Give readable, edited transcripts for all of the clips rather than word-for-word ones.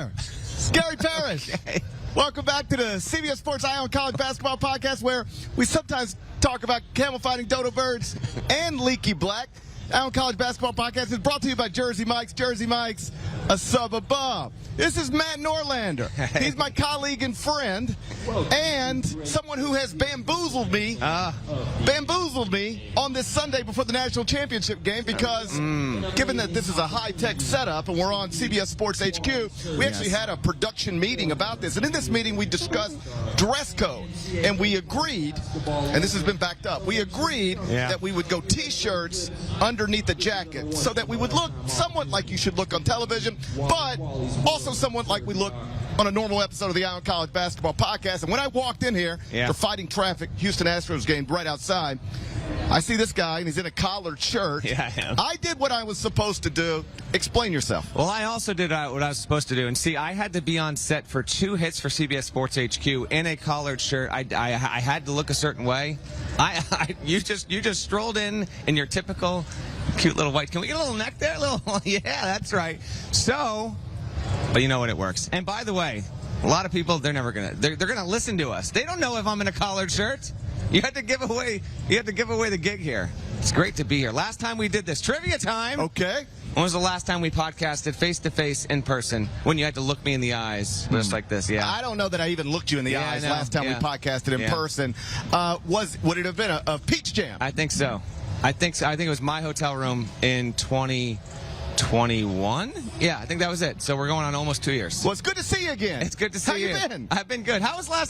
there. Gary Parrish. Okay. Welcome back to the CBS Sports Eye on College Basketball Podcast, where we sometimes talk about camel fighting dodo birds and leaky black. Eye on College Basketball Podcast is brought to you by Jersey Mike's. Jersey Mike's, a sub above. This is Matt Norlander. He's my colleague and friend, and someone who has bamboozled me on this Sunday before the national championship game, because given that this is a high-tech setup and we're on CBS Sports HQ, we actually had a production meeting about this. And in this meeting, we discussed dress code, and we agreed, and this has been backed up, we agreed that we would go T-shirts underneath the jacket so that we would look somewhat like you should look on television, but also somewhat like we look on a normal episode of the Eye on College Basketball Podcast. And when I walked in here for fighting traffic, Houston Astros game right outside, I see this guy, and he's in a collared shirt. Yeah, I am. I did what I was supposed to do. Explain yourself. Well, I also did what I was supposed to do. And see, I had to be on set for 2 hits for CBS Sports HQ in a collared shirt. I had to look a certain way. You just strolled in your typical cute little white. Can we get a little neck there? Yeah, that's right. So, but you know what, it works. And by the way, a lot of people, they're gonna listen to us. They don't know if I'm in a collared shirt. You had to give away the gig here. It's great to be here. Last time we did this, trivia time. Okay. When was the last time we podcasted face-to-face in person when you had to look me in the eyes just like this? Yeah. I don't know that I even looked you in the eyes last time we podcasted in person. Would it have been a Peach Jam? I think so. I think it was my hotel room in 2021. Yeah, I think that was it. So we're going on almost 2 years. Well, it's good to see you again. It's good to see you. How you been? I've been good. How was last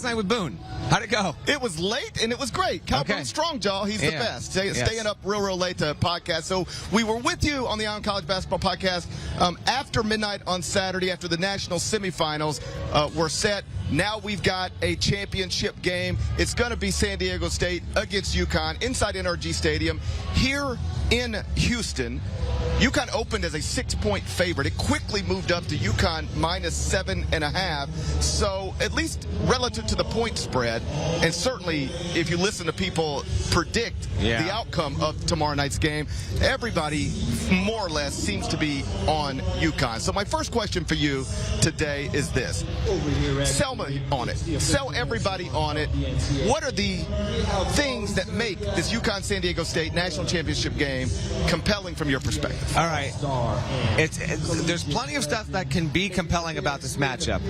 night with Boone? How'd it go? It was late, and it was great. Calvin Strongjaw, he's the best. Staying up real late to podcast. So we were with you on the Eye on College Basketball Podcast after midnight on Saturday, after the national semifinals were set. Now we've got a championship game. It's going to be San Diego State against UConn inside NRG Stadium here in Houston. UConn opened as a 6-point favorite. It quickly moved up to UConn minus 7.5. So at least relative to the point spread, and certainly if you listen to people predict the outcome of tomorrow night's game, everybody more or less seems to be on UConn. So my first question for you today is this. Sell me on it. Sell everybody on it. What are the things that make this UConn-San Diego State national championship game compelling from your perspective? All right. There's plenty of stuff that can be compelling about this matchup.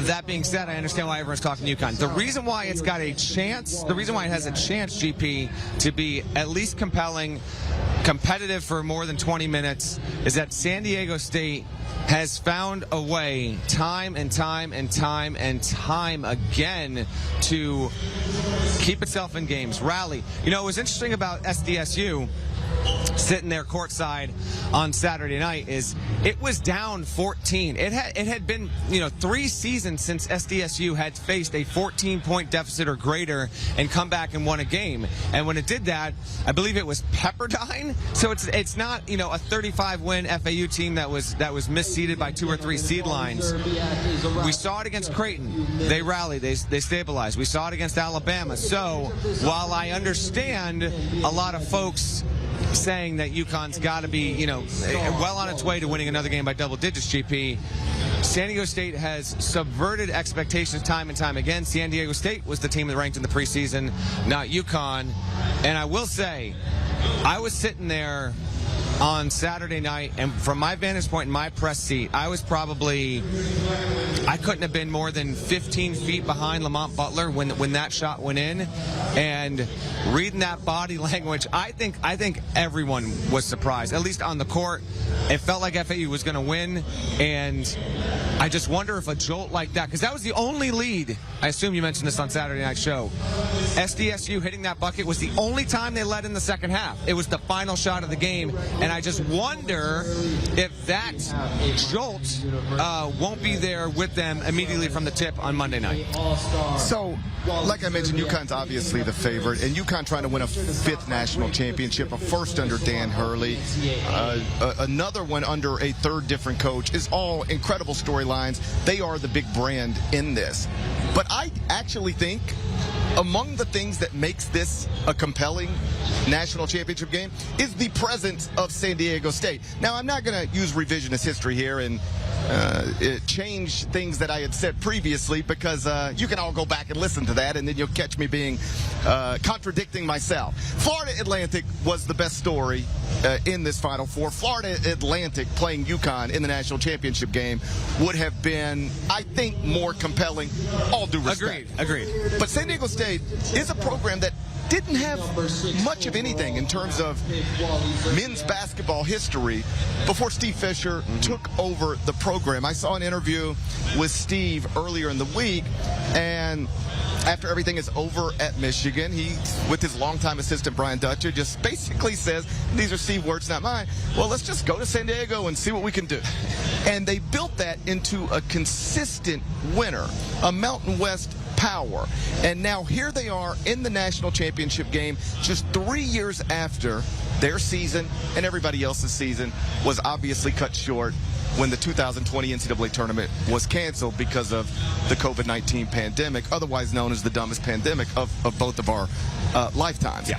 That being said, I understand why everyone's talking UConn. The reason why it's got a chance, the reason why it has a chance, GP, to be at least compelling, competitive for more than 20 minutes, is that San Diego State has found a way time and time again to keep itself in games, rally. You know, it was interesting about SDSU sitting there courtside on Saturday night is it was down 14. It had been 3 seasons since SDSU had faced a 14-point deficit or greater and come back and won a game. And when it did that, I believe it was Pepperdine. So it's not a 35-win FAU team that was misseeded by 2 or 3 seed lines. We saw it against Creighton. They rallied. They stabilized. We saw it against Alabama. So while I understand a lot of folks saying that UConn's got to be, well on its way to winning another game by double digits, GP, San Diego State has subverted expectations time and time again. San Diego State was the team that ranked in the preseason, not UConn. And I will say, I was sitting there on Saturday night, and from my vantage point in my press seat, I couldn't have been more than 15 feet behind Lamont Butler when that shot went in, and reading that body language, I think everyone was surprised, at least on the court. It felt like FAU was going to win, and I just wonder if a jolt like that, because that was the only lead, I assume you mentioned this on Saturday Night Show, SDSU hitting that bucket was the only time they led in the second half. It was the final shot of the game, and I just wonder if that jolt won't be there with them immediately from the tip on Monday night. So, like I mentioned, UConn's obviously the favorite, and UConn trying to win a 5th national championship, a first under Dan Hurley, another one under a 3rd different coach, is all incredible storylines. They are the big brand in this. But I actually think among the things that makes this a compelling national championship game is the presence of San Diego State. Now, I'm not going to use revisionist history here and it changed things that I had said previously, because you can all go back and listen to that, and then you'll catch me being contradicting myself. Florida Atlantic was the best story in this Final Four. Florida Atlantic playing UConn in the national championship game would have been, I think, more compelling, all due respect. Agreed. But San Diego State is a program that didn't have much of anything in terms of men's basketball history before Steve Fisher took over the program. I saw an interview with Steve earlier in the week, and after everything is over at Michigan, he, with his longtime assistant Brian Dutcher, just basically says, these are Steve's words, not mine, well, let's just go to San Diego and see what we can do. And they built that into a consistent winner, a Mountain West power. And now here they are in the national championship game just 3 years after their season and everybody else's season was obviously cut short when the 2020 NCAA tournament was canceled because of the COVID-19 pandemic, otherwise known as the dumbest pandemic of both of our lifetimes. Yeah.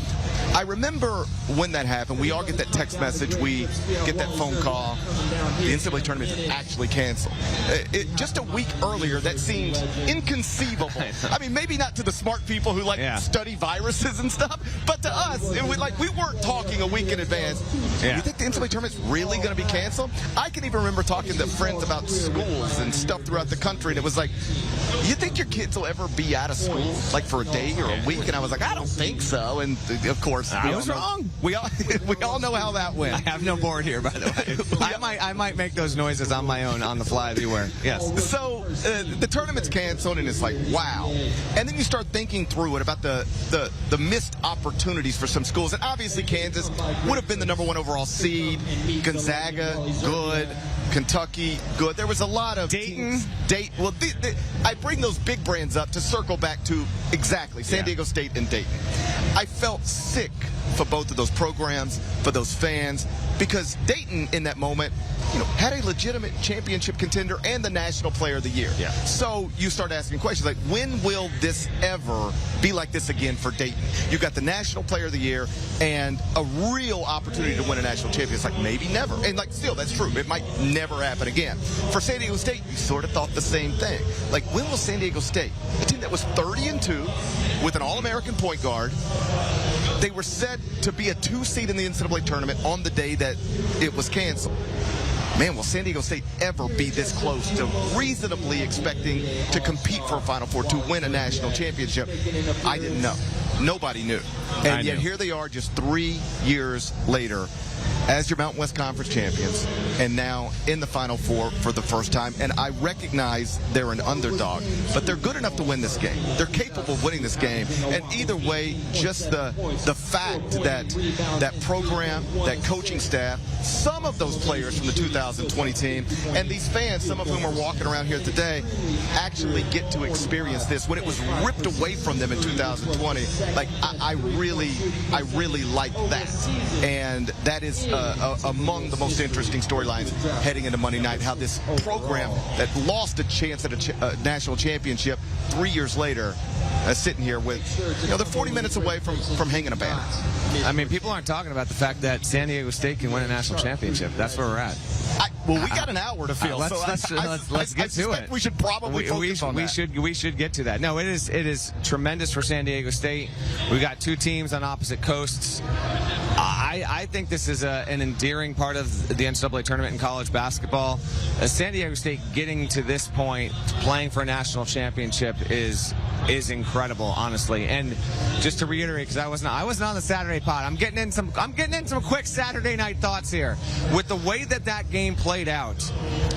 I remember when that happened, we all get that text message, we get that phone call, the NCAA tournament is actually canceled. Just a week earlier, that seemed inconceivable. I mean, maybe not to the smart people who study viruses and stuff, but to us, it was like we weren't talking a week in advance. You think the NCAA tournament's really going to be canceled? I can even remember talking to friends about schools and stuff throughout the country, and it was like, you think your kids will ever be out of school, like for a day or a week? And I was like, I don't think so. And of course, I was wrong. We all know how that went. I have no board here, by the way. I might make those noises on my own on the fly. Beware. Yes. So the tournament's canceled, and it's like, wow. And then you start thinking through it about the missed opportunities for some schools. And obviously, Kansas would have been the #1 overall seed. Gonzaga, good. Kentucky, good. There was a lot of Dayton. Well, I bring those big brands up to circle back to exactly San Diego State and Dayton. I felt sick for both of those programs, for those fans, because Dayton in that moment, had a legitimate championship contender and the National Player of the Year. Yeah. So you start asking questions like, when will this ever be like this again for Dayton? You got the National Player of the Year and a real opportunity to win a national championship. It's like, maybe never. And still, that's true. It might never happen again. For San Diego State, you sort of thought the same thing. Like, when will San Diego State, a team that was 30-2 with an All-American point guard, they were set to be a 2 seed in the NCAA tournament on the day that it was canceled. Man, will San Diego State ever be this close to reasonably expecting to compete for a Final Four, to win a national championship? I didn't know. Nobody knew. And yet here they are just 3 years later as your Mountain West Conference champions, and now in the Final Four for the first time. And I recognize they're an underdog, but they're good enough to win this game. They're capable of winning this game. And either way, just the fact that that program, that coaching staff, some of those players from the 2020 team, and these fans, some of whom are walking around here today, actually get to experience this when it was ripped away from them in 2020. Like, I really like that. And that is among the most interesting storylines heading into Monday night, how this program that lost a chance at a national championship 3 years later sitting here with, they're 40 minutes away from hanging a banner. I mean, people aren't talking about the fact that San Diego State can win a national championship. That's where we're at. Well, we got an hour to fill. Let's get to it. We should probably focus on that. We should get to that. No, it is tremendous for San Diego State. We got two teams on opposite coasts. I think this is an endearing part of the NCAA tournament in college basketball. San Diego State getting to this point, playing for a national championship, is incredible, honestly. And just to reiterate, because I wasn't on the Saturday pod, I'm getting in some quick Saturday night thoughts here. With the way that game played out,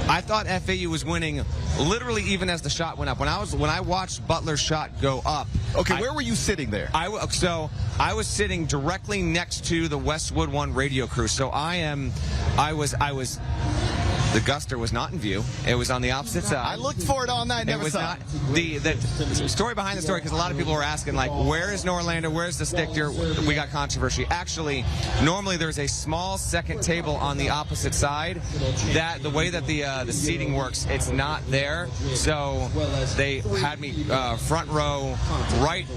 I thought FAU was winning literally even as the shot went up. When I watched Butler's shot go up. Okay, where were you sitting there? I was sitting directly next to the Westwood One radio crew. So I was. The Guster was not in view. It was on the opposite side. I looked for it all night. Never saw it. The story behind the story, because a lot of people were asking, like, where is Norlander? Where's the sticker? We got controversy. Actually, normally there's a small second table on the opposite side. That the way that the seating works, it's not there. So they had me front row, right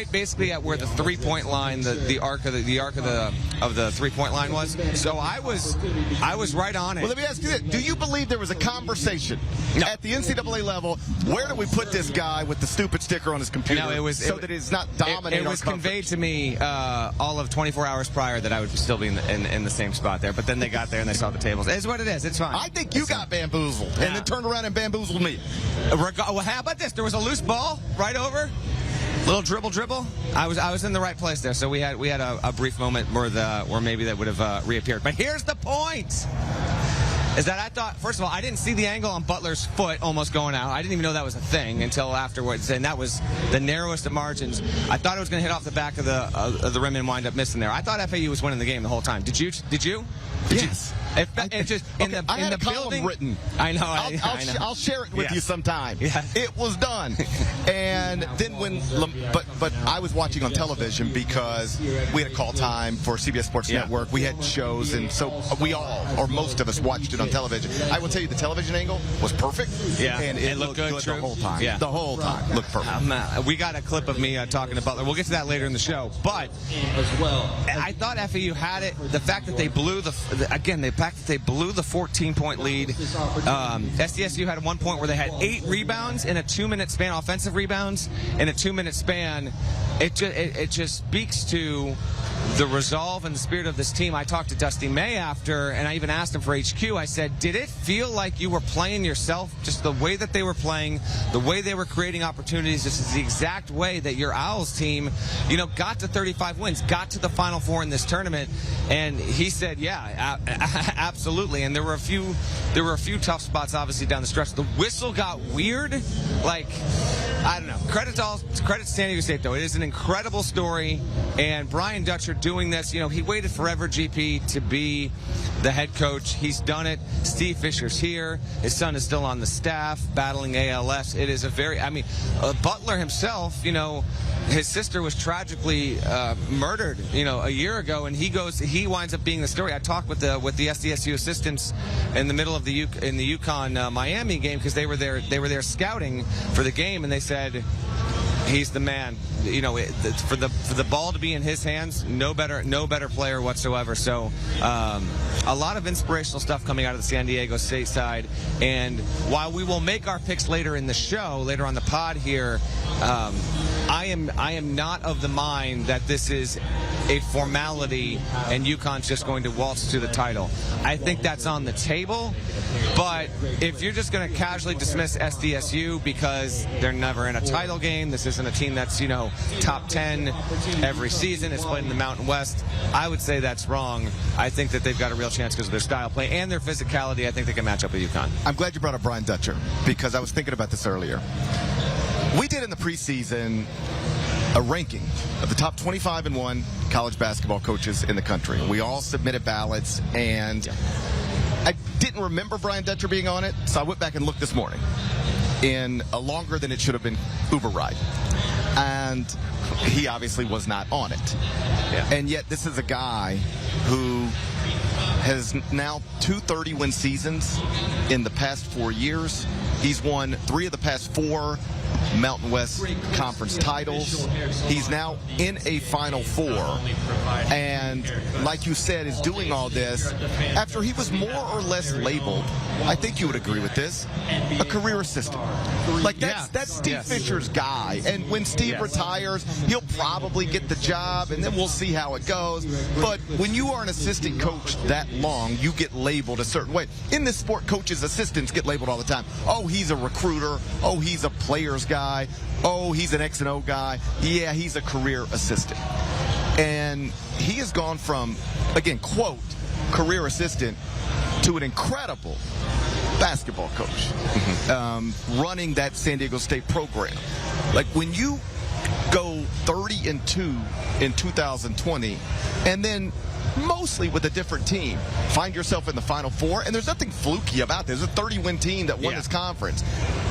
basically at where the 3-point line, the arc of the 3-point line was. So I was right on it. Well, let me ask you this. do you believe there was a conversation at the NCAA level? Where do we put this guy with the stupid sticker on his computer that it's not dominating? It was conveyed to me all of 24 hours prior that I would still be in the same spot there. But then they got there and they saw the tables. It's what it is. It's fine. I think you got bamboozled and then turned around and bamboozled me. Well, how about this? There was a loose ball right over. Little dribble. I was in the right place there, so we had a brief moment where maybe that would have reappeared. But here's the point: is that I thought, first of all, I didn't see the angle on Butler's foot almost going out. I didn't even know that was a thing until afterwards, and that was the narrowest of margins. I thought it was going to hit off the back of the rim and wind up missing there. I thought FAU was winning the game the whole time. Did you? Yes. I had a column written. I know. I'll share it with you sometime. Yeah. It was done. And then but I was watching on television because we had a call time for CBS Sports Network. We had shows, and so we all, or most of us, watched it on television. I will tell you, the television angle was perfect. Yeah. And it looked good the whole time. Yeah. The whole time looked perfect. We got a clip of me talking to Butler. We'll get to that later in the show. But I thought FAU had it. The fact that they blew the 14-point lead. SDSU had 1 point where they had 8 rebounds in a 2-minute span, offensive rebounds in a 2-minute span. It just speaks to the resolve and the spirit of this team. I talked to Dusty May after, and I even asked him for HQ. I said, did it feel like you were playing yourself? Just the way that they were playing, the way they were creating opportunities. This is the exact way that your Owls team, got to 35 wins, got to the Final Four in this tournament. And he said, yeah, absolutely. And there were a few tough spots, obviously, down the stretch. The whistle got weird. I don't know. Credit to San Diego State, though. It is an incredible story. And Brian Dutcher doing this, he waited forever, GP, to be the head coach. He's done it. Steve Fisher's here. His son is still on the staff, battling ALS. It is Butler himself, his sister was tragically murdered, a year ago, and he winds up being the story. I talked with the SDSU assistants in the middle of the UConn Miami game because they were there scouting for the game, and they said, he's the man. For the ball to be in his hands, no better player whatsoever. So a lot of inspirational stuff coming out of the San Diego State side. And while we will make our picks later in the show, later on the pod here, I am not of the mind that this is a formality and UConn's just going to waltz to the title. I think that's on the table. But if you're just going to casually dismiss SDSU because they're never in a title game, this isn't a team that's, top 10 every season, it's played in the Mountain West, I would say that's wrong. I think that they've got a real chance because of their style play and their physicality. I think they can match up with UConn. I'm glad you brought up Brian Dutcher because I was thinking about this earlier. We did in the preseason a ranking of the top 25-1 college basketball coaches in the country. We all submitted ballots, and I didn't remember Brian Dutcher being on it, so I went back and looked this morning in a longer than it should have been Uber ride. And he obviously was not on it. Yeah. And yet this is a guy who has now 2 30-win seasons in the past 4 years. He's won 3 of the past 4 Mountain West Conference titles. He's now in a Final Four, and like you said, is doing all this after he was more or less labeled, I think you would agree with this, a career assistant. That's Steve Fisher's guy, and when Steve retires, he'll probably get the job, and then we'll see how it goes. But when you are an assistant coach that long, you get labeled a certain way. In this sport, coaches' assistants get labeled all the time. Oh, he's a recruiter. Oh, he's a player's guy. Oh, he's an X and O guy. Yeah, he's a career assistant. And he has gone from, again, quote, career assistant to an incredible basketball coach running that San Diego State program. Like, when you go 30-2 in 2020 and then mostly with a different team, find yourself in the Final Four, and there's nothing fluky about this. There's a 30-win team that won this conference.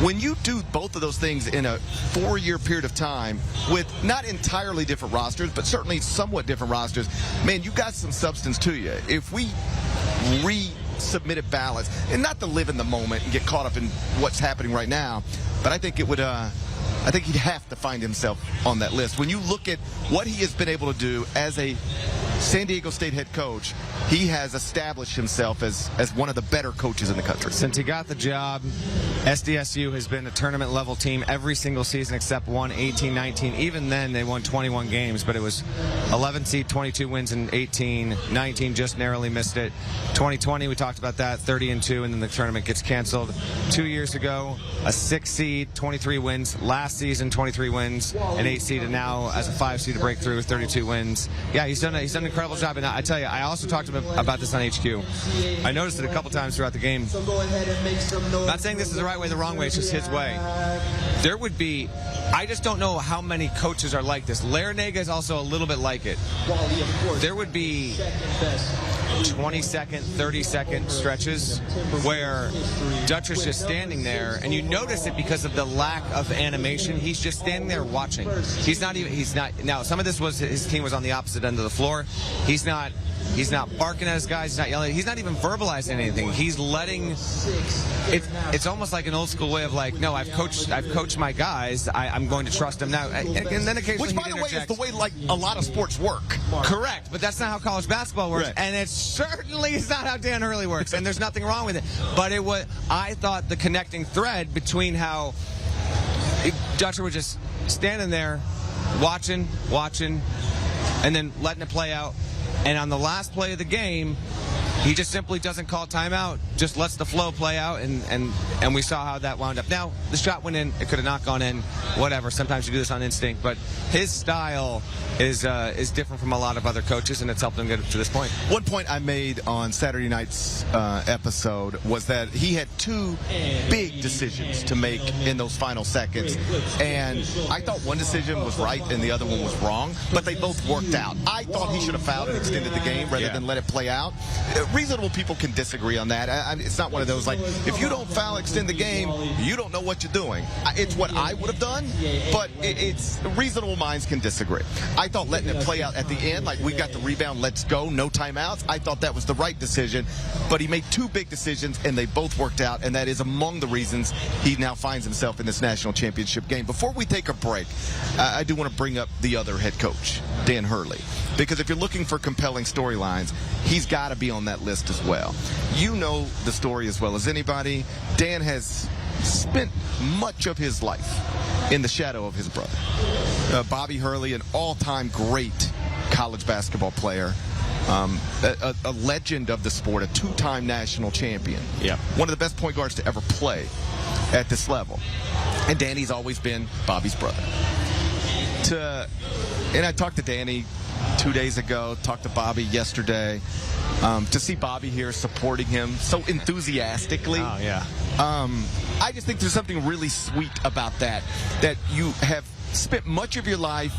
When you do both of those things in a 4-year period of time with not entirely different rosters, but certainly somewhat different rosters, man, you got some substance to you. If we resubmitted ballots, and not to live in the moment and get caught up in what's happening right now, but I think it would I think he'd have to find himself on that list. When you look at what he has been able to do as a San Diego State head coach, he has established himself as one of the better coaches in the country. Since he got the job, SDSU has been a tournament-level team every single season except one, 18-19. Even then, they won 21 games, but it was 11 seed, 22 wins in 18. 19 just narrowly missed it. 2020, we talked about that, 30-2, and then the tournament gets canceled. 2 years ago, a 6 seed, 23 wins. Last season, 23 wins, an 8 seed, and now as a 5 seed to break through with 32 wins. Yeah, he's done an incredible job. And I tell you, I also talked to him about this on HQ. I noticed it a couple times throughout the game. Not saying this is the right way, the wrong way, it's just his way. There would be, I just don't know how many coaches are like this. Larinaga is also a little bit like it. There would be 20-second, 30-second stretches where Dutch is just standing there, and you notice it because of the lack of animation. He's just standing there watching. He's not, now some of this was his team was on the opposite end of the floor. He's not barking at his guys. He's not yelling. He's not even verbalizing anything. He's letting it. It's almost like an old school way of like, no, I've coached my guys. I'm going to trust them now. And then occasionally, which, by the way, is the way like a lot of sports work. Correct, but that's not how college basketball works, right. And it certainly is not how Dan Hurley works. And there's nothing wrong with it. But it was. I thought the connecting thread between how Dutcher was just standing there, watching, and then letting it play out. And on the last play of the game, he just simply doesn't call timeout, just lets the flow play out, and we saw how that wound up. Now, the shot went in, it could have not gone in, whatever. Sometimes you do this on instinct, but his style is different from a lot of other coaches, and it's helped him get to this point. One point I made on Saturday night's episode was that he had 2 big decisions to make in those final seconds, and I thought one decision was right and the other one was wrong, but they both worked out. I thought he should have fouled and extended the game rather than let it play out. Reasonable people can disagree on that. It's not one of those like, if you don't foul, extend the game, you don't know what you're doing. It's what I would have done, but it's reasonable minds can disagree. I thought letting it play out at the end, like we got the rebound, let's go, no timeouts, I thought that was the right decision, but he made 2 big decisions and they both worked out, and that is among the reasons he now finds himself in this national championship game. Before we take a break, I do want to bring up the other head coach, Dan Hurley, because if you're looking for compelling storylines, he's got to be on that list as well. You know the story as well as anybody. Dan has spent much of his life in the shadow of his brother. Bobby Hurley, an all-time great college basketball player, a legend of the sport, a 2-time national champion. Yeah. One of the best point guards to ever play at this level. And Danny's always been Bobby's brother. And I talked to Danny 2 days ago, talked to Bobby yesterday. To see Bobby here supporting him so enthusiastically. Oh, yeah. I just think there's something really sweet about that you have spent much of your life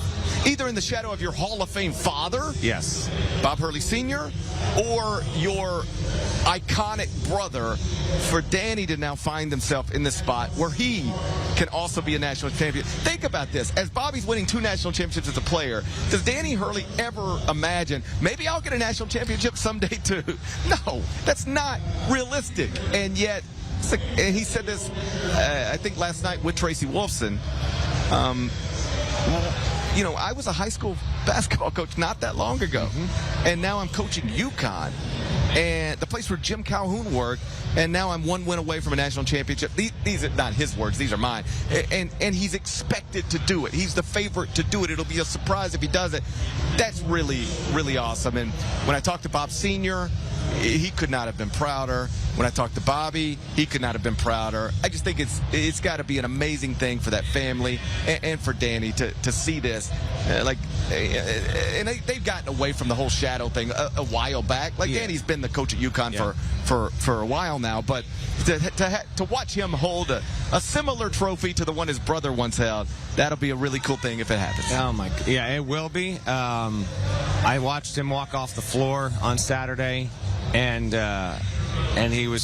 either in the shadow of your Hall of Fame father, yes, Bob Hurley Sr., or your iconic brother, for Danny to now find himself in this spot where he can also be a national champion. Think about this. As Bobby's winning 2 national championships as a player, does Danny Hurley ever imagine, maybe I'll get a national championship someday too? No, that's not realistic. And yet, and he said this, I think last night with Tracy Wolfson, you know, I was a high school basketball coach not that long ago, and now I'm coaching UConn, and the place where Jim Calhoun worked, and now I'm 1 win away from a national championship. These are not his words, these are mine. And he's expected to do it. He's the favorite to do it. It'll be a surprise if he does it. That's really, really awesome. And when I talked to Bob Sr., he could not have been prouder. When I talked to Bobby, he could not have been prouder. I just think it's got to be an amazing thing for that family and for Danny to see this. And they've gotten away from the whole shadow thing a while back. Like, Danny's been the coach at UConn for a while now, but to watch him hold a similar trophy to the one his brother once held, that'll be a really cool thing if it happens. Oh my God. Yeah, it will be. I watched him walk off the floor on Saturday, and he was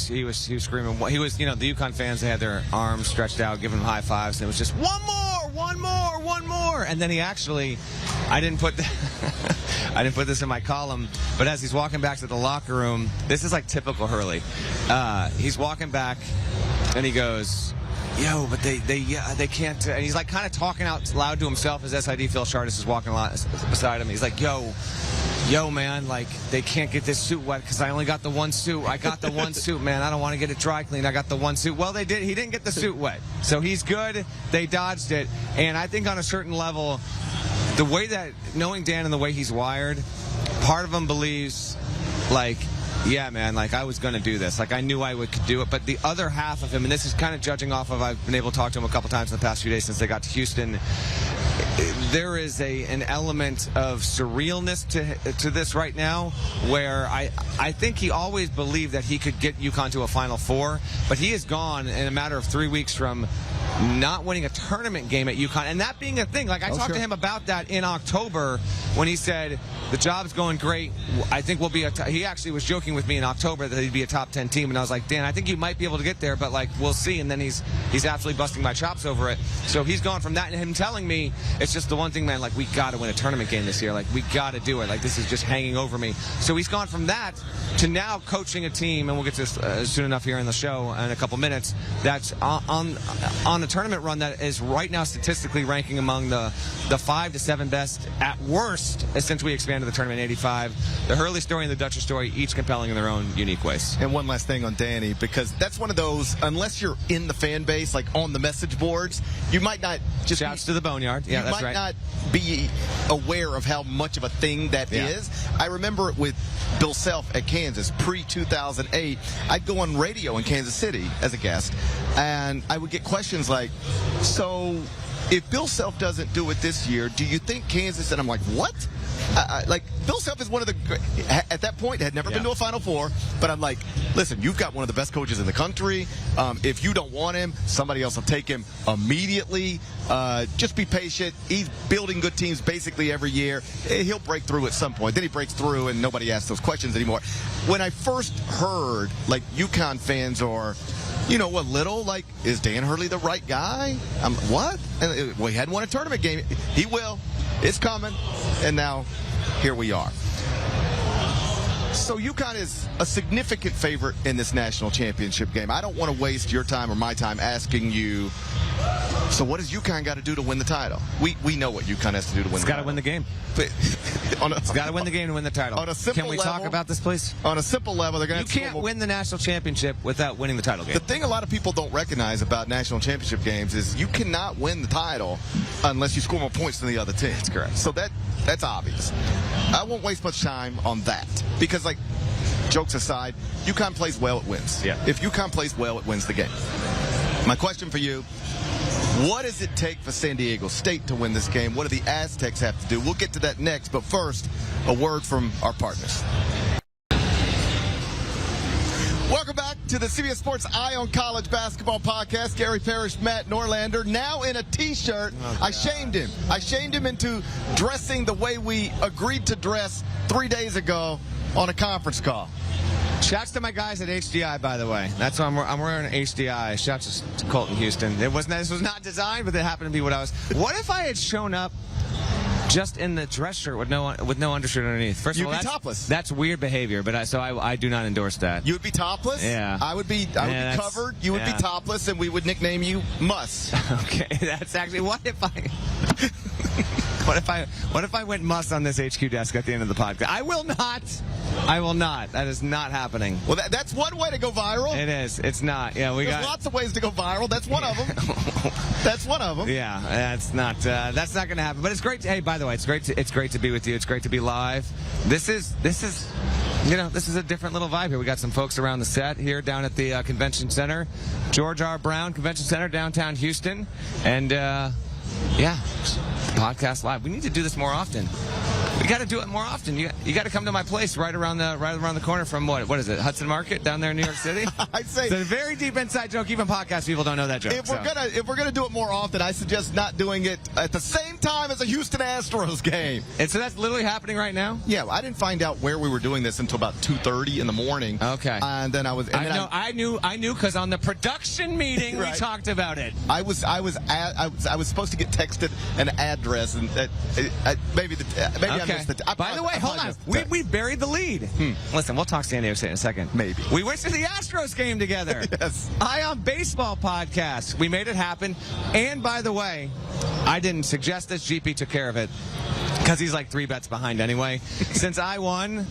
screaming. He was, you know, the UConn fans, they had their arms stretched out, giving him high fives, and it was just one more. And then he actually, I didn't put this in my column, but as he's walking back to the locker room, this is like typical Hurley. He's walking back, and he goes, yo, but they can't. And he's like kind of talking out loud to himself as SID Phil Shardis is walking beside him. He's like, yo, yo, man, like, they can't get this suit wet because I only got the one suit. I got the one suit, man. I don't want to get it dry cleaned. I got the one suit. Well, they did. He didn't get the suit wet. So he's good. They dodged it. And I think on a certain level, the way that, knowing Dan and the way he's wired, part of him believes, like, yeah, man, like, I was going to do this. Like, I knew I could do it. But the other half of him, and this is kind of judging off of, I've been able to talk to him a couple times in the past few days since they got to Houston, there is an element of surrealness to this right now, where I think he always believed that he could get UConn to a Final Four, but he is gone in a matter of 3 weeks from not winning a tournament game at UConn, and that being a thing. Like, I talked to him about that in October when he said, the job's going great. I think we'll be he actually was joking with me in October that he'd be a top 10 team, and I was like, Dan, I think you might be able to get there, but, like, we'll see. And then he's absolutely busting my chops over it. So he's gone from that and him telling me, it's just the one thing, man, like, we got to win a tournament game this year. Like, we got to do it. Like, this is just hanging over me. So he's gone from that to now coaching a team, and we'll get to this soon enough here in the show in a couple minutes, that's on a tournament run that is right now statistically ranking among the 5 to 7 best at worst since we expanded the tournament in '85. The Hurley story and the Dutcher story, each compelling in their own unique ways. And one last thing on Danny, because that's one of those, unless you're in the fan base, like on the message boards, you might not just... Shouts to the Boneyard. Yeah, that's right. You might not be aware of how much of a thing that is. I remember it with Bill Self at Kansas, pre-2008. I'd go on radio in Kansas City as a guest, and I would get questions like, so if Bill Self doesn't do it this year, do you think Kansas... And I'm like, what? Like, Bill Self is one of the, at that point, had never been to a Final Four, but I'm like, listen, you've got one of the best coaches in the country. If you don't want him, somebody else will take him immediately. Just be patient. He's building good teams basically every year. He'll break through at some point. Then he breaks through and nobody asks those questions anymore. When I first heard, like, UConn fans are, you know, a little like, is Dan Hurley the right guy? What? And, well, he hadn't won a tournament game. He will. It's coming. And now, here we are. So UConn is a significant favorite in this national championship game. I don't want to waste your time or my time asking you, so what does UConn got to do to win the title? We know what UConn has to do to win the title. It's got to win the game. It's got to win the game to win the title. On a simple Can we level, talk about this, please? On a simple level, they're going to... You can't win the national championship without winning the title game. The thing a lot of people don't recognize about national championship games is you cannot win the title unless you score more points than the other team. That's correct. So that's obvious. I won't waste much time on that because, like, jokes aside, UConn plays well, it wins. Yeah. If UConn plays well, it wins the game. My question for you, what does it take for San Diego State to win this game? What do the Aztecs have to do? We'll get to that next, but first, a word from our partners. Welcome back to the CBS Sports Eye on College Basketball podcast. Gary Parrish, Matt Norlander, now in a T-shirt. I shamed him. I shamed him into dressing the way we agreed to dress 3 days ago on a conference call. Shouts to my guys at HDI, by the way. That's why I'm wearing an HDI. Shouts to Colton Houston. This was not designed, but it happened to be what I was. What if I had shown up just in the dress shirt with no undershirt underneath? First of all, you'd be topless. That's weird behavior, but I do not endorse that. You would be topless? Yeah. I would be covered. You would be topless, and we would nickname you Muss. Okay, that's actually what if I. What if I went Muss on this HQ desk at the end of the podcast? I will not. That is not happening. Well, that's one way to go viral. It is. It's not. Yeah, There's lots of ways to go viral. That's one of them. That's one of them. Yeah, that's not going to happen. But it's great. Hey, by the way, it's great to be with you. It's great to be live. This is a different little vibe here. We got some folks around the set here down at the Convention Center, George R. Brown Convention Center, downtown Houston, and podcast live. We need to do this more often. We got to do it more often. You got to come to my place right around the corner from what is it? Hudson Market down there in New York City. I'd say it's a very deep inside joke. Even podcast people don't know that joke. If we're gonna do it more often, I suggest not doing it at the same time as a Houston Astros game. And so that's literally happening right now. Yeah, I didn't find out where we were doing this until about 2:30 in the morning. Okay. And then I knew because on the production meeting right. We talked about it. I was supposed to get texted an address and maybe I missed it. By the way, hold on. We buried the lead. Listen, we'll talk San Diego State in a second. Maybe. We went to the Astros game together. Yes. Eye on Baseball podcast. We made it happen. And by the way, I didn't suggest this. GP took care of it. because he's like 3 bets behind anyway. Since I won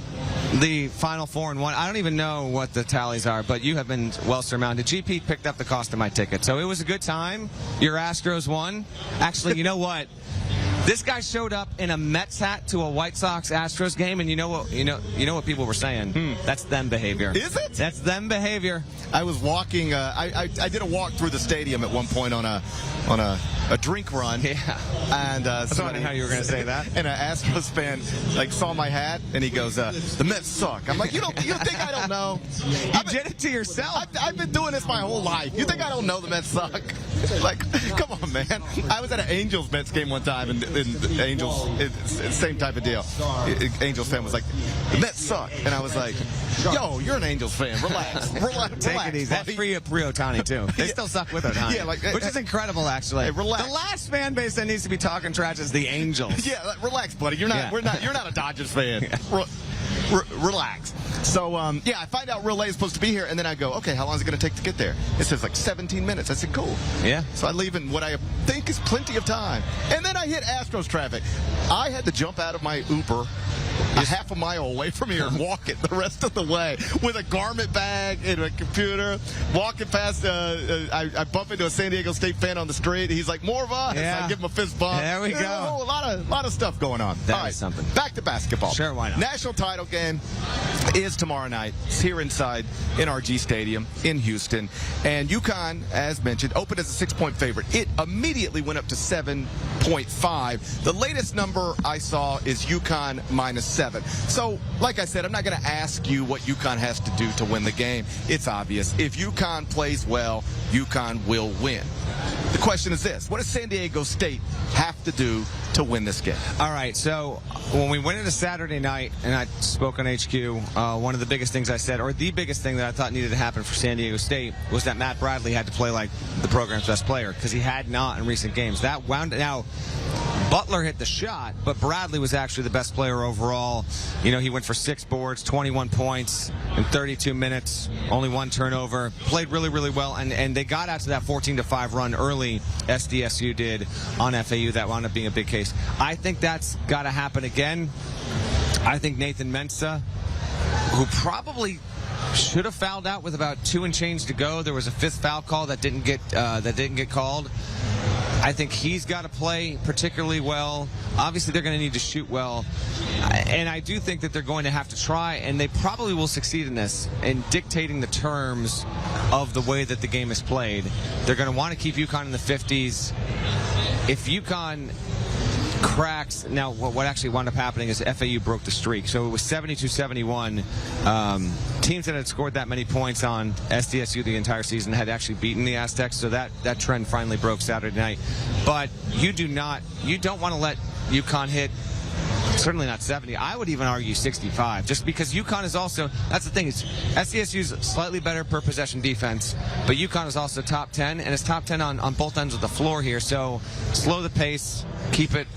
the Final Four and 1, I don't even know what the tallies are, but you have been well surmounted. GP picked up the cost of my ticket, so it was a good time. Your Astros won. Actually, you know what? This guy showed up in a Mets hat to a White Sox Astros game, and you know what people were saying? That's them behavior. Is it? That's them behavior. I was walking. I did a walk through the stadium at one point on a drink run. Yeah. And I was wondering how you were going to say that. And an Astros fan saw my hat and he goes, "The Mets suck." I'm like, you think I don't know? You did it to yourself. I've been doing this my whole life. You think I don't know the Mets suck? Like, come on, man. I was at an Angels Mets game one time, and the Angels, same type of deal. Angels fan was like, "The Mets suck," and I was like, "Yo, you're an Angels fan. Relax, Take it easy. That's free of Otani too. They still suck with Otani. Yeah, which is incredible, actually. Hey, relax. The last fan base that needs to be talking trash is the Angels. Yeah, relax, buddy. You're not. Yeah. You're not a Dodgers fan. Relax. So, I find out real late is supposed to be here, and then I go, okay, how long is it going to take to get there? It says like 17 minutes. I said, cool. Yeah. So I leave in what I think is plenty of time. And then I hit Astros traffic. I had to jump out of my Uber a half a mile away from here and walk it the rest of the way with a garment bag and a computer. Walking past, I bump into a San Diego State fan on the street. He's like, "More of us." Yeah. I give him a fist bump. There we go. A lot of stuff going on. That All right, is something. Back to basketball. Sure, why not? National title game is tomorrow night. It's here inside NRG Stadium in Houston. And UConn, as mentioned, opened as a 6-point favorite. It immediately went up to 7.5. The latest number I saw is UConn -7. So, like I said, I'm not going to ask you what UConn has to do to win the game. It's obvious. If UConn plays well, UConn will win. The question is this: what does San Diego State have to do to win this game? All right, so when we went into Saturday night and I spoke on HQ, one of the biggest things I said, or the biggest thing that I thought needed to happen for San Diego State, was that Matt Bradley had to play like the program's best player, because he had not in recent games. That wound now. Butler hit the shot, but Bradley was actually the best player overall. You know, he went for 6 boards, 21 points in 32 minutes, only 1 turnover. Played really, really well, and they got out to that 14-5 run early. SDSU did on FAU. That wound up being a big case. I think that's got to happen again. I think Nathan Mensah, who probably should have fouled out with about 2 and change to go. There was a 5th foul call that didn't get called. I think he's got to play particularly well. Obviously, they're going to need to shoot well. And I do think that they're going to have to try, and they probably will succeed in this, in dictating the terms of the way that the game is played. They're going to want to keep UConn in the 50s. If UConn cracks, now what actually wound up happening is FAU broke the streak. So it was 72-71. Teams that had scored that many points on SDSU the entire season had actually beaten the Aztecs, so that trend finally broke Saturday night. But you don't want to let UConn hit, certainly not 70. I would even argue 65, just because UConn is also, that's the thing, is SDSU's slightly better per possession defense, but UConn is also top 10, and it's top 10 on both ends of the floor here. So slow the pace, keep it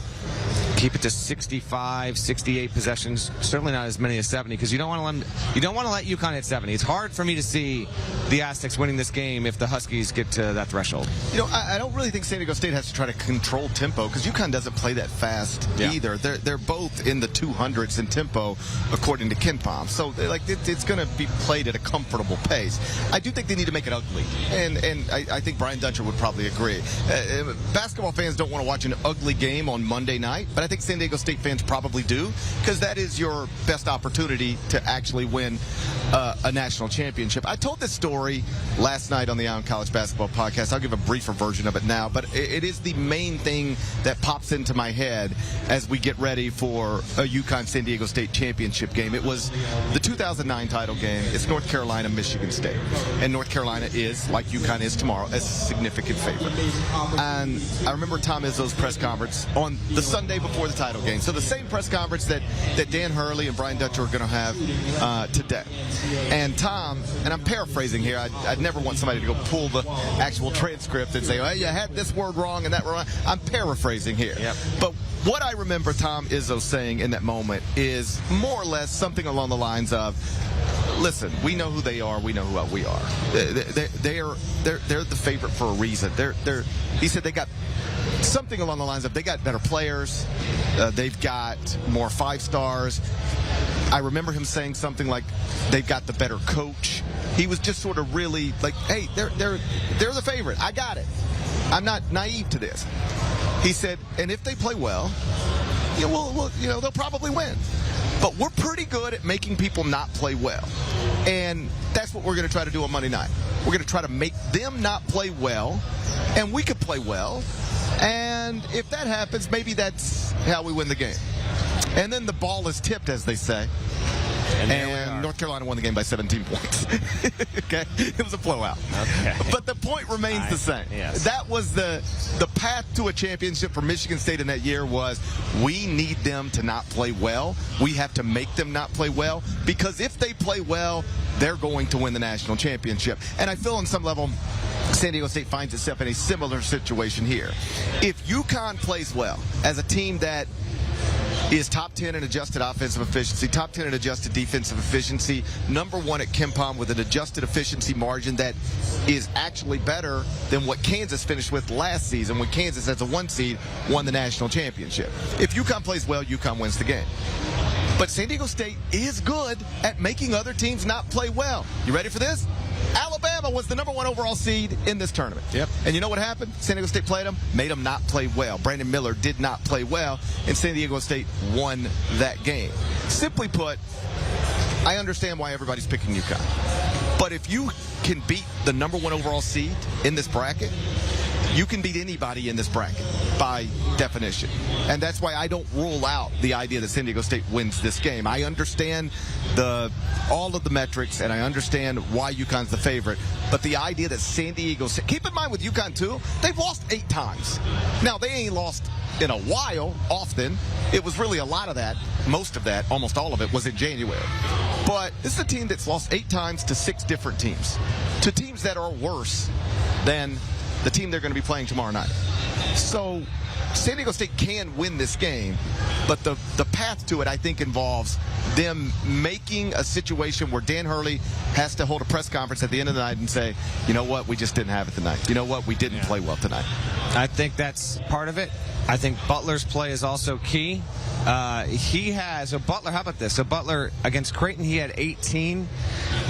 to 65, 68 possessions. Certainly not as many as 70, because you don't want to let UConn hit 70. It's hard for me to see the Aztecs winning this game if the Huskies get to that threshold. You know, I don't really think San Diego State has to try to control tempo, because UConn doesn't play that fast either. They're both in the 200s in tempo, according to KenPom. So it's going to be played at a comfortable pace. I do think they need to make it ugly, and I think Brian Dutcher would probably agree. Basketball fans don't want to watch an ugly game on Monday night, but I think San Diego State fans probably do, because that is your best opportunity to actually win a national championship. I told this story last night on the Eye on College Basketball podcast. I'll give a briefer version of it now, but it is the main thing that pops into my head as we get ready for a UConn San Diego State championship game. It was the 2009 title game. It's North Carolina, Michigan State. And North Carolina is, like UConn is tomorrow, a significant favorite. And I remember Tom Izzo's press conference on the Sunday before the title game. So the same press conference that Dan Hurley and Brian Dutcher are going to have today. And Tom, and I'm paraphrasing here, I'd never want somebody to go pull the actual transcript and say, well, you had this word wrong and that wrong. I'm paraphrasing here. Yep. But what I remember Tom Izzo saying in that moment is more or less something along the lines of, listen, we know who they are. We know who we are. They're the favorite for a reason. He said they got something along the lines of they got better players, they've got more 5 stars. I remember him saying something like they've got the better coach. He was just sort of really like, hey, they're the favorite. I got it. I'm not naive to this. He said, and if they play well, they'll probably win. But we're pretty good at making people not play well. And that's what we're going to try to do on Monday night. We're going to try to make them not play well, and we could play well. And if that happens, maybe that's how we win the game. And then the ball is tipped, as they say. And North Carolina won the game by 17 points. Okay? It was a blowout. Okay. But the point remains the same. Yes. That was the path to a championship for Michigan State in that year was we need them to not play well. We have to make them not play well because if they play well, they're going to win the national championship. And I feel on some level San Diego State finds itself in a similar situation here. If UConn plays well as a team that is top 10 in adjusted offensive efficiency, top 10 in adjusted defensive efficiency, number 1 at KenPom with an adjusted efficiency margin that is actually better than what Kansas finished with last season when Kansas, as a 1 seed, won the national championship. If UConn plays well, UConn wins the game. But San Diego State is good at making other teams not play well. You ready for this? Alabama was the number 1 overall seed in this tournament. Yep. And you know what happened? San Diego State played them, made them not play well. Brandon Miller did not play well, and San Diego State won that game. Simply put, I understand why everybody's picking UConn. But if you can beat the number 1 overall seed in this bracket, you can beat anybody in this bracket by definition. And that's why I don't rule out the idea that San Diego State wins this game. I understand all of the metrics, and I understand why UConn's the favorite. But the idea that San Diego State, keep in mind with UConn too, they've lost 8 times. Now, they ain't lost in a while, often. It was really a lot of that, most of that, almost all of it was in January. But this is a team that's lost 8 times to 6 different teams. To teams that are worse than the team they're going to be playing tomorrow night. So San Diego State can win this game, but the path to it, I think, involves them making a situation where Dan Hurley has to hold a press conference at the end of the night and say, you know what, we just didn't have it tonight. You know what, we didn't play well tonight. I think that's part of it. I think Butler's play is also key. Butler, how about this? So Butler, against Creighton, he had 18.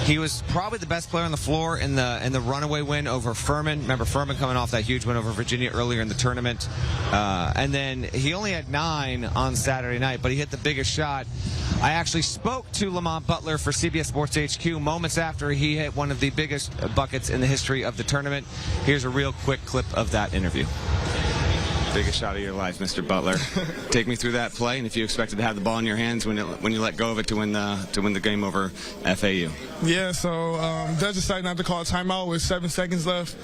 He was probably the best player on the floor in the runaway win over Furman. Remember Furman coming off that huge win over Virginia earlier in the tournament. And then he only had 9 on Saturday night, but he hit the biggest shot. I actually spoke to Lamont Butler for CBS Sports HQ moments after he hit one of the biggest buckets in the history of the tournament. Here's a real quick clip of that interview. Biggest shot of your life, Mr. Butler. Take me through that play, and if you expected to have the ball in your hands when you let go of it to win the game over FAU. Yeah, so judge decided not to call a timeout with 7 seconds left.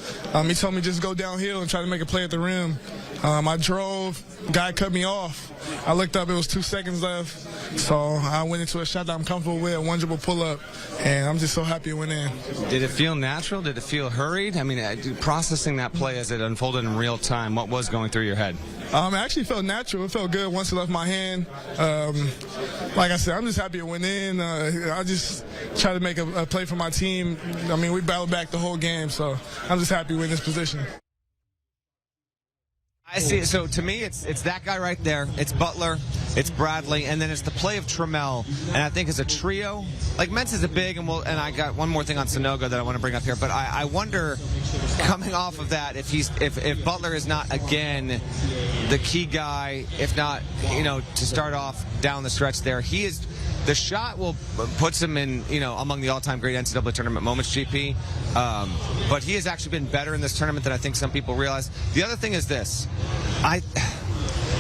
He told me just go downhill and try to make a play at the rim. I drove, guy cut me off. I looked up, it was 2 seconds left. So I went into a shot that I'm comfortable with, a 1 dribble pull-up, and I'm just so happy it went in. Did it feel natural? Did it feel hurried? I mean, processing that play as it unfolded in real time, what was going through your head? It actually felt natural. It felt good once it left my hand. Like I said, I'm just happy it went in. I just try to make a play for my team. I mean, we battled back the whole game, so I'm just happy we're in this position. I see. So to me, it's that guy right there. It's Butler, it's Bradley, and then it's the play of Trammell. And I think as a trio, like Mentz is a big, and I got one more thing on Sanogo that I want to bring up here. But I wonder, coming off of that, if Butler is not again the key guy, if not, to start off down the stretch there, he is. The shot puts him in, among the all-time great NCAA tournament moments, GP. But he has actually been better in this tournament than I think some people realize. The other thing is this.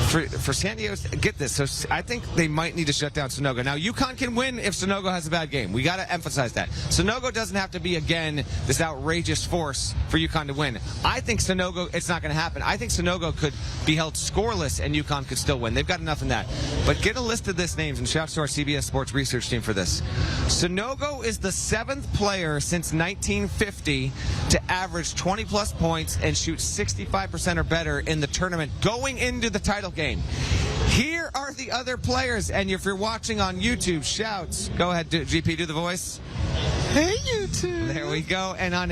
For San Diego, get this. So I think they might need to shut down Sanogo. Now, UConn can win if Sanogo has a bad game. We got to emphasize that. Sanogo doesn't have to be, again, this outrageous force for UConn to win. I think Sanogo, it's not going to happen. I think Sanogo could be held scoreless and UConn could still win. They've got enough in that. But get a list of this names, and shout out to our CBS Sports research team for this. Sanogo is the 7th player since 1950 to average 20-plus points and shoot 65% or better in the tournament going into the title game. Here are the other players, and if you're watching on YouTube, shouts. Go ahead, GP, do the voice. Hey, YouTube. There we go. And on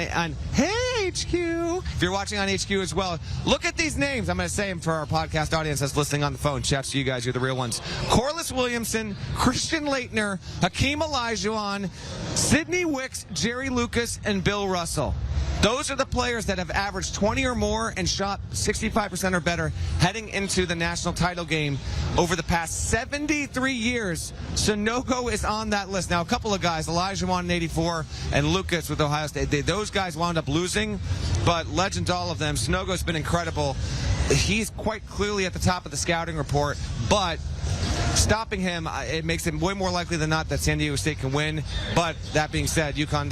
Hey, HQ. If you're watching on HQ as well, look at these names. I'm going to say them for our podcast audience that's listening on the phone. Shouts to you guys. You're the real ones. Corliss Williamson, Christian Leitner, Hakeem Olajuwon, Sidney Wicks, Jerry Lucas, and Bill Russell. Those are the players that have averaged 20 or more and shot 65% or better heading into the national title game over the past 73 years. Sunogo is on that list. Now, a couple of guys, Olajuwon in 84 and Lucas with Ohio State, those guys wound up losing, but legends, all of them. Sunogo's been incredible. He's quite clearly at the top of the scouting report, but stopping him, it makes it way more likely than not that San Diego State can win. But that being said, UConn,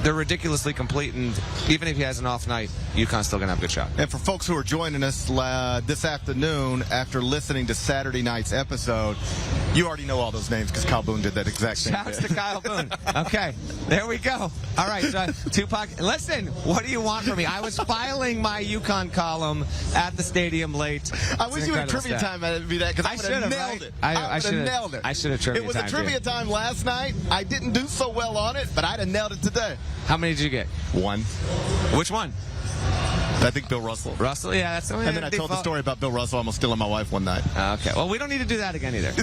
they're ridiculously complete, and even if he has an off night, UConn's still going to have a good shot. And for folks who are joining us this afternoon after listening to Saturday night's episode, you already know all those names because Kyle Boone did that exact same thing. Shouts to Kyle Boone. Okay, there we go. All right, so Tupac, listen, what do you want from me? I was filing my UConn column at the stadium late. I wish you had trivia time at me that because I would have nailed it. I should have nailed it. I should have trivia time. It was a trivia time last night. I didn't do so well on it, but I'd have nailed it today. How many did you get? One. Which one? I think Bill Russell. Russell, yeah, that's the one. And then I told the story about Bill Russell almost stealing my wife one night. Okay, well, we don't need to do that again either.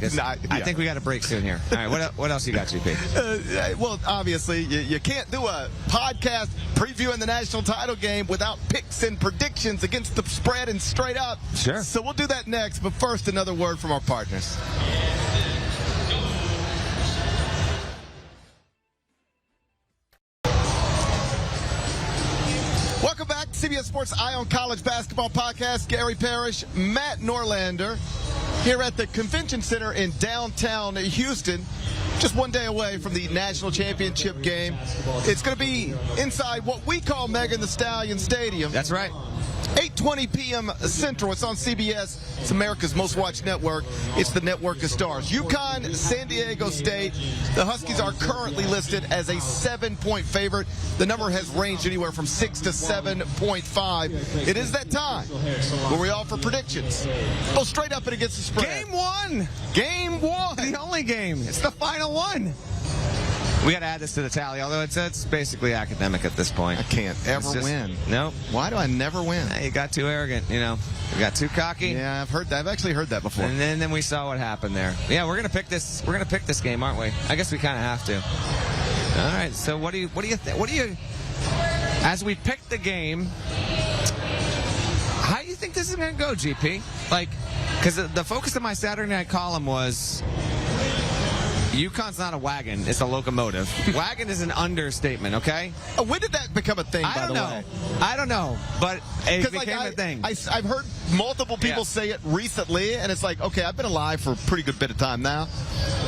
I think we got a break soon here. All right, what else you got, GP? Well, obviously, you can't do a podcast previewing the national title game without picks and predictions against the spread and straight up. Sure. So we'll do that next, but first, another word from our partners. Welcome back to CBS Sports Eye on College Basketball Podcast. Gary Parrish, Matt Norlander, here at the Convention Center in downtown Houston, just one day away from the national championship game. It's going to be inside what we call Megan Thee Stallion Stadium. That's right. 8:20 p.m. Central. It's on CBS. It's America's most watched network. It's the network of stars. UConn, San Diego State. The Huskies are currently listed as a 7-point favorite. The number has ranged anywhere from 6 to 7.5. It is that time where we offer predictions. Go straight up and against the spread. Game one. Game one. The only game. It's the final one. We got to add this to the tally, although it's basically academic at this point. I can't ever win. Nope. Why do I never win? You got too arrogant, you know. You got too cocky. Yeah, I've heard that. I've actually heard that before. And then we saw what happened there. Yeah, we're gonna pick this. We're gonna pick this game, aren't we? I guess we kind of have to. All right. So what do you? As we pick the game, how do you think this is gonna go, GP? Like, because the focus of my Saturday night column was, UConn's not a wagon, it's a locomotive. Wagon is an understatement, okay? When did that become a thing, by the way? I don't know, but it became a thing. I've heard multiple people say it recently, and it's like, okay, I've been alive for a pretty good bit of time now,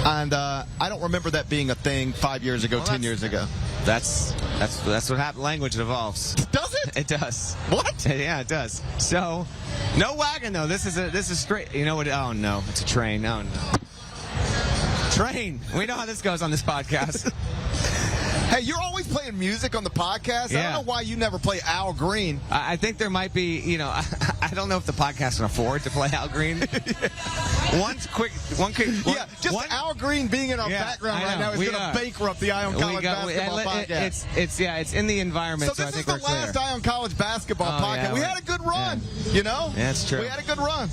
and I don't remember that being a thing 5 years ago, 10 years ago. That's what happened. Language evolves. Does it? It does. What? Yeah, it does. So, no wagon, though. This is straight. You know what? Oh, no. It's a train. Oh, no. Train. We know how this goes on this podcast. Hey, you're always playing music on the podcast. Yeah. I don't know why you never play Al Green. I think there might be, I don't know if the podcast can afford to play Al Green. Al Green being in our background right now is going to bankrupt the Eye on College Basketball Podcast. It's in the environment. So this is the last Eye on College Basketball Podcast. Yeah, we had a good run, you know? Yeah, that's true. We had a good run.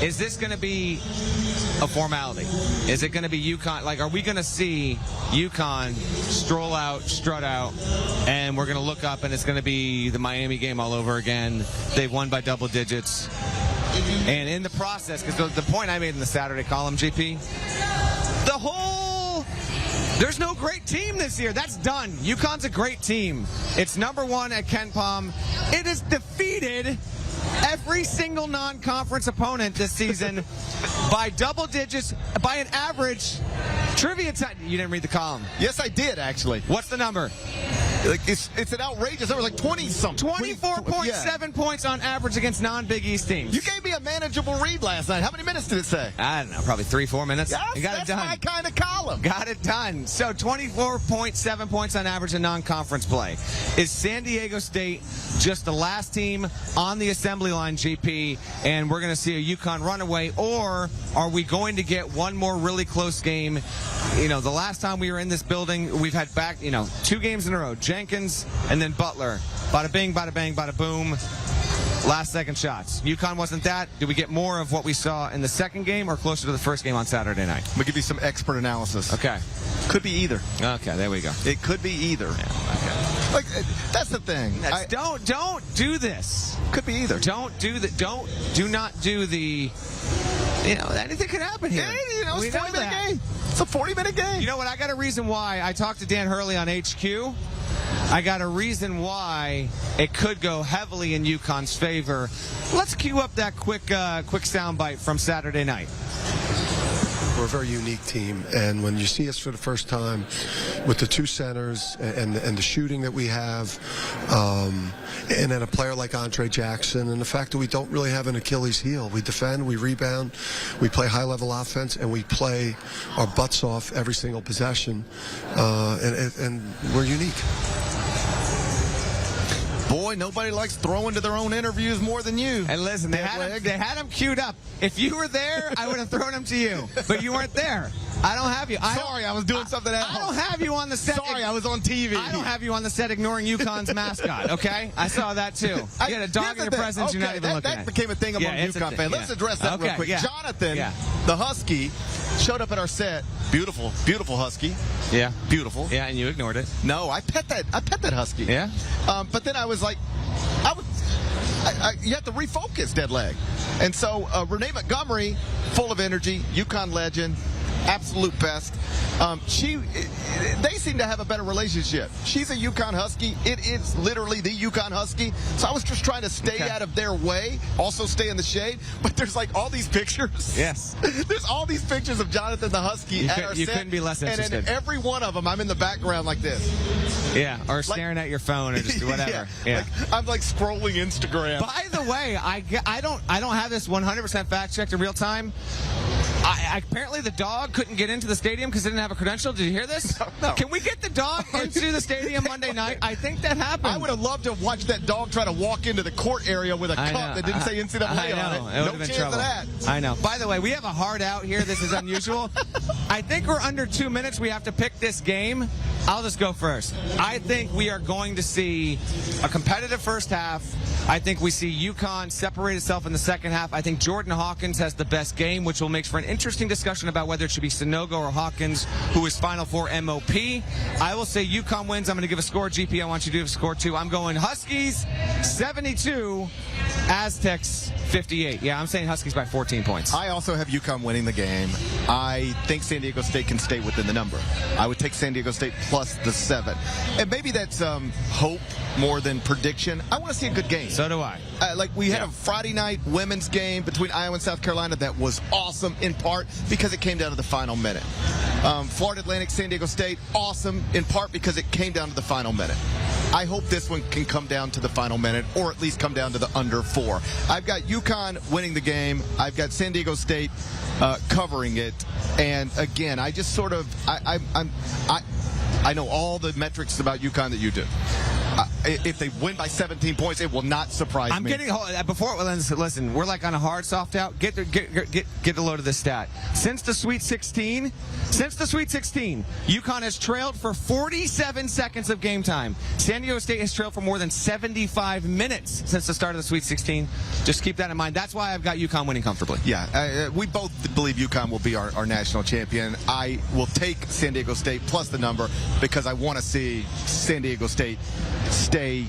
Is this going to be a formality? Is it going to be UConn? Like, are we going to see UConn stroll out, strut out, and we're going to look up and it's going to be the Miami game all over again? They've won by double digits. And in the process, because the point I made in the Saturday column, GP, there's no great team this year. That's done. UConn's a great team. It's number one at Ken Palm. It has defeated every single non-conference opponent this season by double digits, by an average. Trivia time. You didn't read the column. Yes, I did, actually. What's the number? It's an outrageous number, like 20-something. 24.7 points on average against non-Big East teams. You gave me a manageable read last night. How many minutes did it say? I don't know, probably 3-4 minutes. Yes, you got it done. That's my kind of column. Got it done. So 24.7 points on average in non-conference play. Is San Diego State just the last team on the assembly line, GP, and we're going to see a UConn runaway, or are we going to get one more really close game? The last time we were in this building, we've had 2 games in a row. Jenkins, and then Butler. Bada bing, bada bang, bada boom. Last second shots. UConn wasn't that. Do we get more of what we saw in the second game or closer to the first game on Saturday night? We'll give you some expert analysis. Okay. Could be either. Okay, there we go. It could be either. Yeah, okay. Like, that's the thing. Don't do this. Could be either. Do not do the. Anything could happen here. It's a 40-minute game. It's a 40-minute game. You know what? I got a reason why. I talked to Dan Hurley on HQ. I got a reason why it could go heavily in UConn's favor. Let's cue up that quick soundbite from Saturday night. We're a very unique team, and when you see us for the first time with the two centers and the shooting that we have, and then a player like Andre Jackson, and the fact that we don't really have an Achilles heel. We defend, we rebound, we play high-level offense, and we play our butts off every single possession, and we're unique. Boy, nobody likes throwing to their own interviews more than you. And listen, they had them queued up. If you were there, I would have thrown them to you. But you weren't there. I don't have you. Sorry, I was doing something at home. I don't have you on the set. Sorry, I was on TV. I don't have you on the set ignoring UConn's mascot, okay? I saw that too. You had a dog in your presence you're not even looking at. That became a thing among UConn fans. Let's address that real quick. Jonathan, the Husky, showed up at our set. Beautiful, beautiful Husky. Yeah. Beautiful. Yeah, and you ignored it. No, I pet that Husky. Yeah. But then I was like, you have to refocus, dead leg. And so Renee Montgomery, full of energy, UConn legend, absolute best. They seem to have a better relationship. She's a UConn Husky. It is literally the UConn Husky. So I was just trying to stay out of their way, also stay in the shade. But there's like all these pictures. Yes. There's all these pictures of Jonathan the Husky at our set. You couldn't be less interested. And in every one of them, I'm in the background like this. Yeah, or staring at your phone or just whatever. Yeah. I'm like scrolling Instagram. By the way, I don't have this 100% fact checked in real time. Apparently the dog couldn't get into the stadium because it didn't have a credential. Did you hear this? No. Can we get the dog into the stadium Monday night? I think that happened. I would have loved to have watched that dog try to walk into the court area with a cup that didn't say NCAA on it. No chance of that. I know. By the way, we have a hard out here. This is unusual. I think we're under 2 minutes. We have to pick this game. I'll just go first. I think we are going to see a competitive first half. I think we see UConn separate itself in the second half. I think Jordan Hawkins has the best game, which will make for an interesting discussion about whether it should be Sanogo or Hawkins, who is Final Four MOP. I will say UConn wins. I'm going to give a score. GP, I want you to do a score too. I'm going Huskies 72, Aztecs 58. Yeah, I'm saying Huskies by 14 points. I also have UConn winning the game. I think San Diego State can stay within the number. I would take San Diego State plus the 7. And maybe that's hope more than prediction. I want to see a good game. So do I. We had a Friday night women's game between Iowa and South Carolina that was awesome in part because it came down to the final minute. Florida Atlantic, San Diego State, awesome in part because it came down to the final minute. I hope this one can come down to the final minute or at least come down to the under 4. I've got UConn winning the game. I've got San Diego State covering it. And again, I just sort of I know all the metrics about UConn that you do. If they win by 17 points, it will not surprise me. I'm getting before listen. We're like on a hard soft out. Get a load of this stat. Since the Sweet 16, UConn has trailed for 47 seconds of game time. San Diego State has trailed for more than 75 minutes since the start of the Sweet 16. Just keep that in mind. That's why I've got UConn winning comfortably. Yeah, we both believe UConn will be our national champion. I will take San Diego State plus the number because I want to see San Diego State stay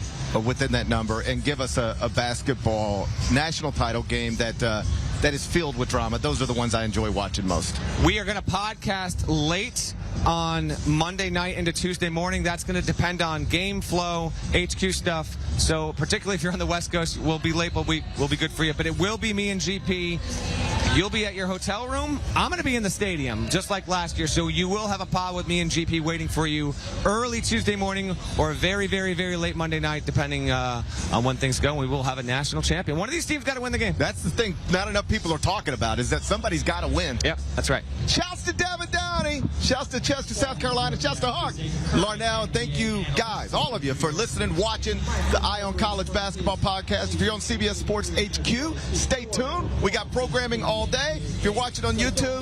within that number and give us a basketball national title game that is filled with drama. Those are the ones I enjoy watching most. We are going to podcast late on Monday night into Tuesday morning. That's going to depend on game flow, HQ stuff. So particularly if you're on the West Coast, we'll be late, but we'll be good for you. But it will be me and GP. You'll be at your hotel room. I'm going to be in the stadium, just like last year. So you will have a pod with me and GP waiting for you early Tuesday morning or very, very, very late Monday night, depending on when things go. We will have a national champion. One of these teams got to win the game. That's the thing not enough people are talking about is that somebody's got to win. Yep, that's right. Shouts to Devin Downey. Shouts to Chester, South Carolina. Shouts to Hawk. Larnell, thank you, guys, all of you. of you for listening, watching the Eye on College Basketball podcast. If you're on CBS Sports HQ, stay tuned. We got programming all day. If you're watching on YouTube,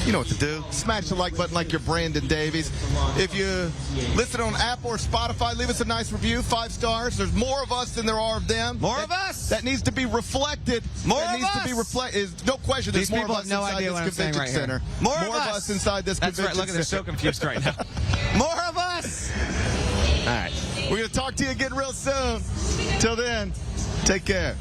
you know what to do. Smash the like button like you're Brandon Davies. If you listen on Apple or Spotify, leave us a nice review, 5 stars. There's more of us than there are of them. More of us. That needs to be reflected. More that of needs us. to be reflected. No question. There's These more people of us have no inside idea this what I'm saying convention right here. center. More of of us inside this That's convention right. Look at they're so center. confused right now. More of us. All right. We're going to talk to you again real soon. Till then, take care.